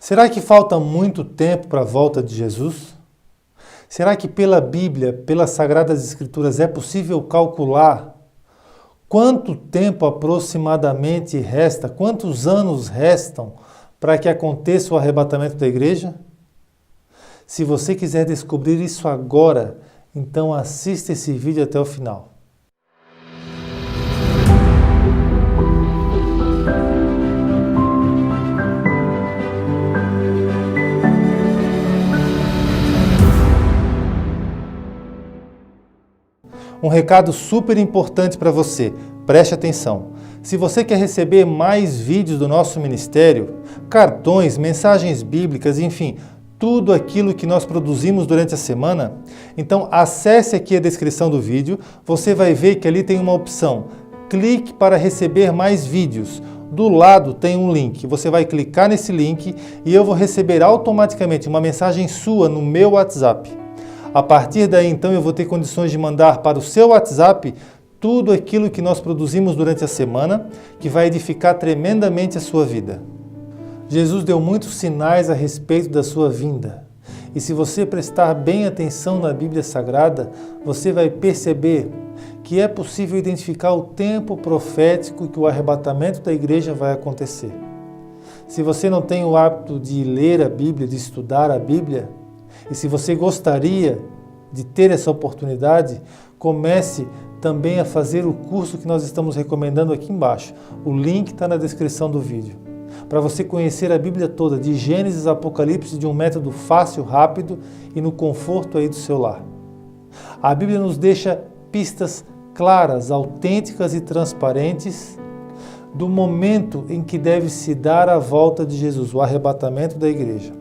Será que falta muito tempo para a volta de Jesus? Será que pela Bíblia, pelas Sagradas Escrituras, é possível calcular quanto tempo aproximadamente resta, quantos anos restam para que aconteça o arrebatamento da igreja? Se você quiser descobrir isso agora, então assista esse vídeo até o final. Um recado super importante para você, preste atenção. Se você quer receber mais vídeos do nosso ministério, cartões, mensagens bíblicas, enfim, tudo aquilo que nós produzimos durante a semana, então acesse aqui a descrição do vídeo, você vai ver que ali tem uma opção, clique para receber mais vídeos. Do lado tem um link, você vai clicar nesse link e eu vou receber automaticamente uma mensagem sua no meu WhatsApp. A partir daí, então, eu vou ter condições de mandar para o seu WhatsApp tudo aquilo que nós produzimos durante a semana, que vai edificar tremendamente a sua vida. Jesus deu muitos sinais a respeito da sua vinda. E se você prestar bem atenção na Bíblia Sagrada, você vai perceber que é possível identificar o tempo profético que o arrebatamento da igreja vai acontecer. Se você não tem o hábito de ler a Bíblia, de estudar a Bíblia, e se você gostaria de ter essa oportunidade, comece também a fazer o curso que nós estamos recomendando aqui embaixo. O link está na descrição do vídeo. Para você conhecer a Bíblia toda, de Gênesis a Apocalipse, de um método fácil, rápido e no conforto aí do seu lar. A Bíblia nos deixa pistas claras, autênticas e transparentes do momento em que deve se dar a volta de Jesus, o arrebatamento da igreja.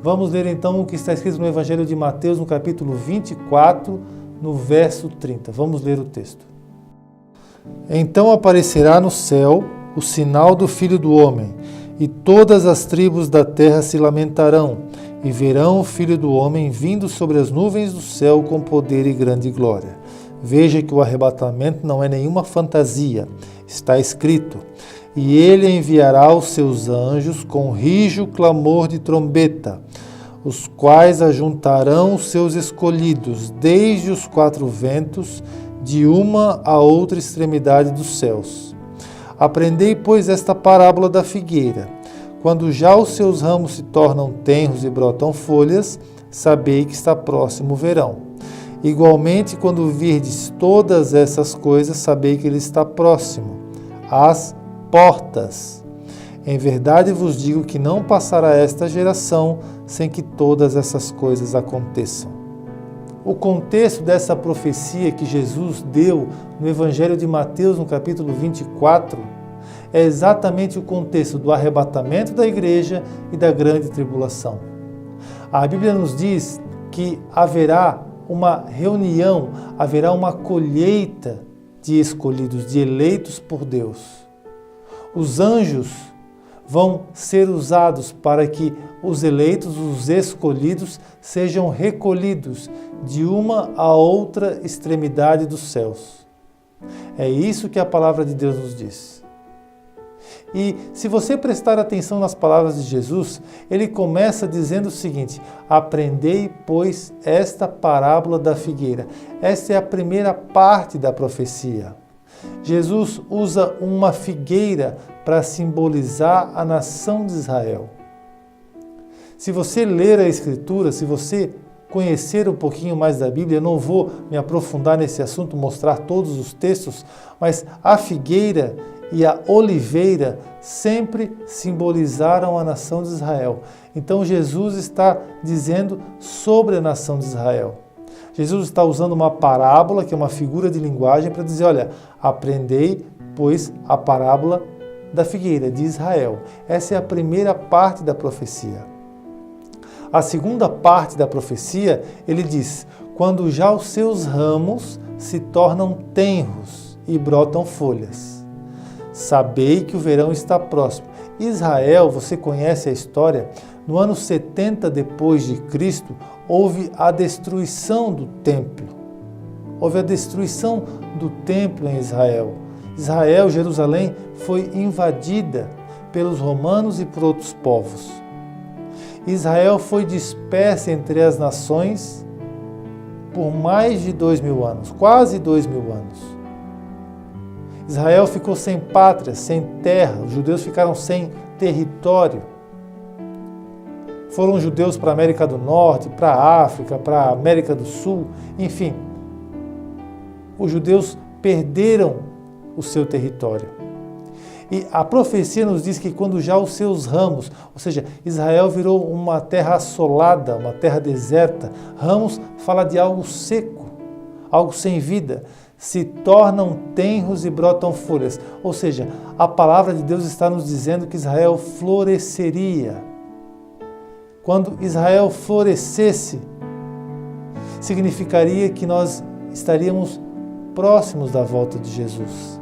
Vamos ler então o que está escrito no Evangelho de Mateus, no capítulo 24, no verso 30. Vamos ler o texto. Então aparecerá no céu o sinal do Filho do Homem, e todas as tribos da terra se lamentarão, e verão o Filho do Homem vindo sobre as nuvens do céu com poder e grande glória. Veja que o arrebatamento não é nenhuma fantasia. Está escrito: e ele enviará os seus anjos com rijo clamor de trombeta, os quais ajuntarão os seus escolhidos desde os quatro ventos, de uma a outra extremidade dos céus. Aprendei, pois, esta parábola da figueira. Quando já os seus ramos se tornam tenros e brotam folhas, sabei que está próximo o verão. Igualmente, quando virdes todas essas coisas, sabei que ele está próximo, às portas. Em verdade vos digo que não passará esta geração sem que todas essas coisas aconteçam. O contexto dessa profecia que Jesus deu no Evangelho de Mateus, no capítulo 24, é exatamente o contexto do arrebatamento da igreja e da grande tribulação. A Bíblia nos diz que haverá uma reunião, haverá uma colheita de escolhidos, de eleitos por Deus. Os anjos vão ser usados para que os eleitos, os escolhidos, sejam recolhidos de uma a outra extremidade dos céus. É isso que a palavra de Deus nos diz. E se você prestar atenção nas palavras de Jesus, ele começa dizendo o seguinte: aprendei, pois, esta parábola da figueira. Esta é a primeira parte da profecia. Jesus usa uma figueira para simbolizar a nação de Israel. Se você ler a Escritura, se você conhecer um pouquinho mais da Bíblia, eu não vou me aprofundar nesse assunto, mostrar todos os textos, mas a figueira e a oliveira sempre simbolizaram a nação de Israel. Então Jesus está dizendo sobre a nação de Israel. Jesus está usando uma parábola, que é uma figura de linguagem, para dizer, olha, aprendei, pois, a parábola da figueira de Israel. Essa é a primeira parte da profecia. A segunda parte da profecia, ele diz, quando já os seus ramos se tornam tenros e brotam folhas. Sabei que o verão está próximo. Israel, você conhece a história, no ano 70 depois de Cristo, houve a destruição do templo. Houve a destruição do templo em Israel. Israel, Jerusalém, foi invadida pelos romanos e por outros povos. Israel foi dispersa entre as nações por mais de 2.000 anos, quase 2.000 anos. Israel ficou sem pátria, sem terra, os judeus ficaram sem território. Foram judeus para a América do Norte, para a África, para a América do Sul, enfim. Os judeus perderam o seu território. E a profecia nos diz que quando já os seus ramos, ou seja, Israel virou uma terra assolada, uma terra deserta, ramos fala de algo seco, algo sem vida, se tornam tenros e brotam folhas. Ou seja, a palavra de Deus está nos dizendo que Israel floresceria. Quando Israel florescesse, significaria que nós estaríamos próximos da volta de Jesus.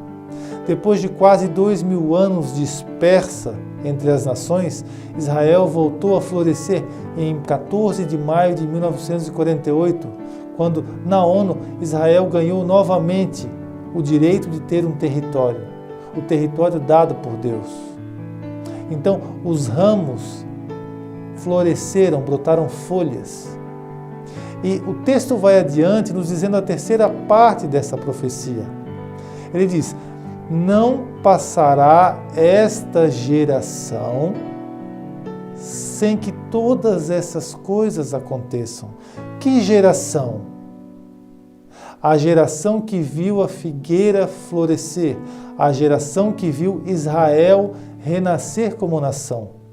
Depois de quase 2.000 anos dispersa entre as nações, Israel voltou a florescer em 14 de maio de 1948, quando na ONU Israel ganhou novamente o direito de ter um território, o território dado por Deus. Então, os ramos floresceram, brotaram folhas. E o texto vai adiante nos dizendo a terceira parte dessa profecia. Ele diz: não passará esta geração sem que todas essas coisas aconteçam. Que geração? A geração que viu a figueira florescer, a geração que viu Israel renascer como nação.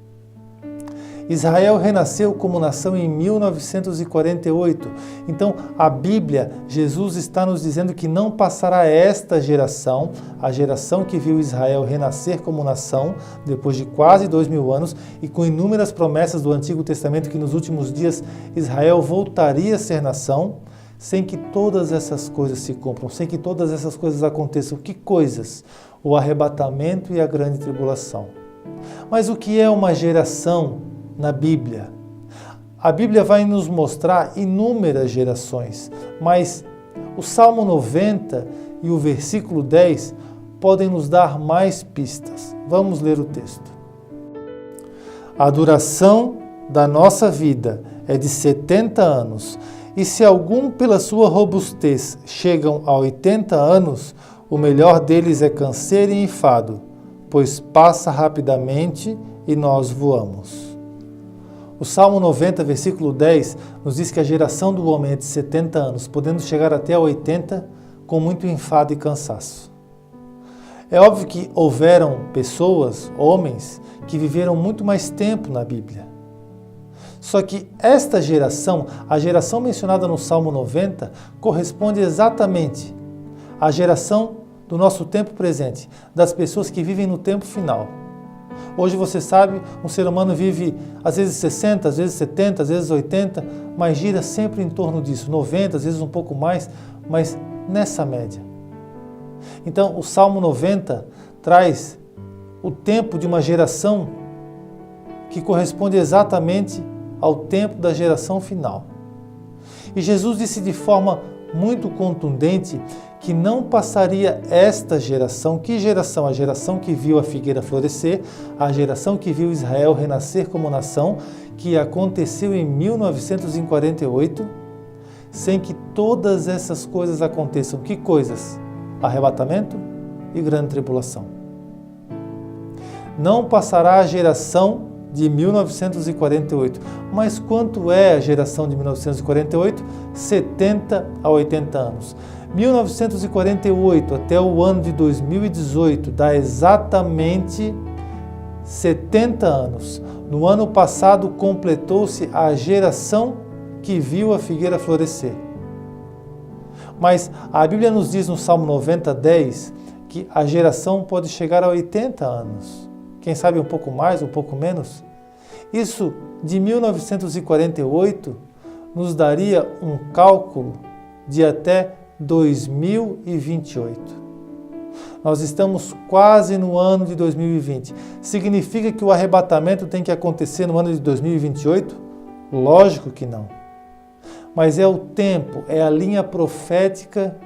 Israel renasceu como nação em 1948. Então, a Bíblia, Jesus está nos dizendo que não passará esta geração, a geração que viu Israel renascer como nação, depois de quase 2.000 anos, e com inúmeras promessas do Antigo Testamento que nos últimos dias Israel voltaria a ser nação, sem que todas essas coisas se cumpram, sem que todas essas coisas aconteçam. Que coisas? O arrebatamento e a grande tribulação. Mas o que é uma geração na Bíblia? A Bíblia vai nos mostrar inúmeras gerações, mas o Salmo 90 e o versículo 10 podem nos dar mais pistas. Vamos ler o texto. A duração da nossa vida é de 70 anos, e se algum pela sua robustez chegam a 80 anos, o melhor deles é canseiro e enfado, pois passa rapidamente e nós voamos. O Salmo 90, versículo 10, nos diz que a geração do homem é de 70 anos, podendo chegar até 80 com muito enfado e cansaço. É óbvio que houveram pessoas, homens, que viveram muito mais tempo na Bíblia. Só que esta geração, a geração mencionada no Salmo 90, corresponde exatamente à geração do nosso tempo presente, das pessoas que vivem no tempo final. Hoje você sabe, um ser humano vive às vezes 60, às vezes 70, às vezes 80, mas gira sempre em torno disso, 90, às vezes um pouco mais, mas nessa média. Então o Salmo 90 traz o tempo de uma geração que corresponde exatamente ao tempo da geração final. E Jesus disse de forma muito contundente que não passaria esta geração. Que geração? A geração que viu a figueira florescer, a geração que viu Israel renascer como nação, que aconteceu em 1948, sem que todas essas coisas aconteçam. Que coisas? Arrebatamento e grande tribulação. Não passará a geração de 1948. Mas quanto é a geração de 1948? 70 a 80 anos. 1948 até o ano de 2018 dá exatamente 70 anos. No ano passado completou-se a geração que viu a figueira florescer. Mas a Bíblia nos diz no Salmo 90, 10, que a geração pode chegar a 80 anos. Quem sabe um pouco mais, um pouco menos. Isso de 1948 nos daria um cálculo de até 2028. Nós estamos quase no ano de 2020. Significa que o arrebatamento tem que acontecer no ano de 2028? Lógico que não. Mas é o tempo, é a linha profética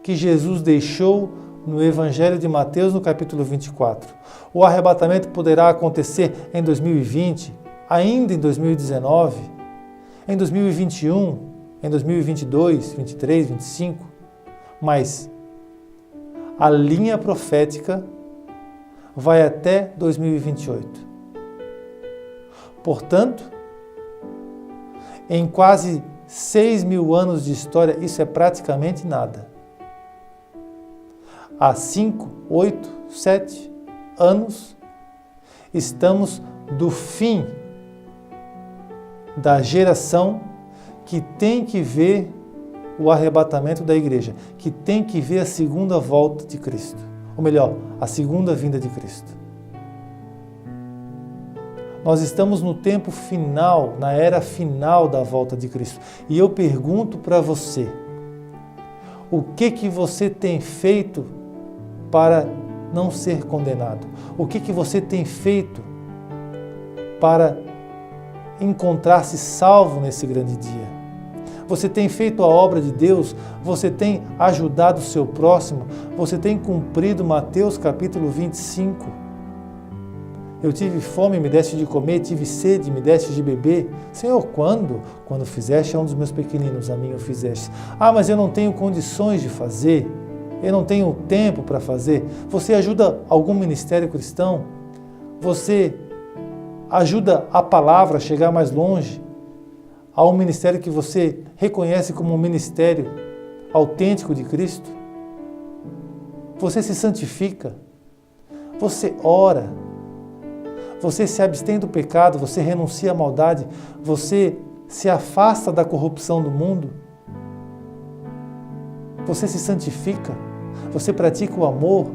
que Jesus deixou no Evangelho de Mateus, no capítulo 24. O arrebatamento poderá acontecer em 2020, ainda em 2019, em 2021, em 2022, 23, 25, mas a linha profética vai até 2028. Portanto, em quase 6.000 anos de história, isso é praticamente nada. Há 5, 8, 7 anos, estamos do fim da geração que tem que ver o arrebatamento da igreja, que tem que ver a segunda volta de Cristo. Ou melhor, a segunda vinda de Cristo. Nós estamos no tempo final, na era final da volta de Cristo. E eu pergunto para você, o que você tem feito para não ser condenado? O que você tem feito para encontrar-se salvo nesse grande dia? Você tem feito a obra de Deus? Você tem ajudado o seu próximo? Você tem cumprido Mateus capítulo 25? Eu tive fome, me deste de comer, tive sede, me deste de beber. Senhor, quando? Quando fizeste a um dos meus pequeninos, a mim o fizeste. Ah, mas eu não tenho condições de fazer. Eu não tenho tempo para fazer. Você ajuda algum ministério cristão? Você ajuda a palavra a chegar mais longe? A um ministério que você reconhece como um ministério autêntico de Cristo? Você se santifica? Você ora? Você se abstém do pecado? Você renuncia à maldade? Você se afasta da corrupção do mundo? Você se santifica? Você pratica o amor?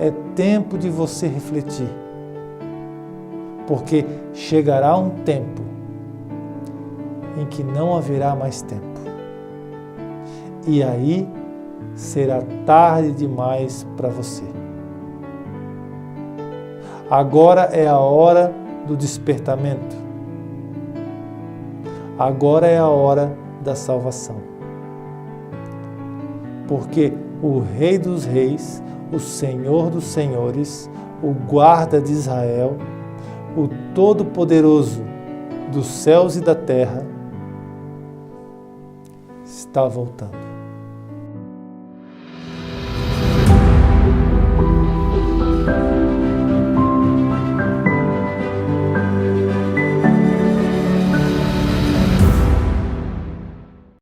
É tempo de você refletir, porque chegará um tempo em que não haverá mais tempo. E aí será tarde demais para você. Agora é a hora do despertamento. Agora é a hora da salvação. Porque o Rei dos Reis, o Senhor dos Senhores, o Guarda de Israel, o Todo-Poderoso dos céus e da terra, está voltando.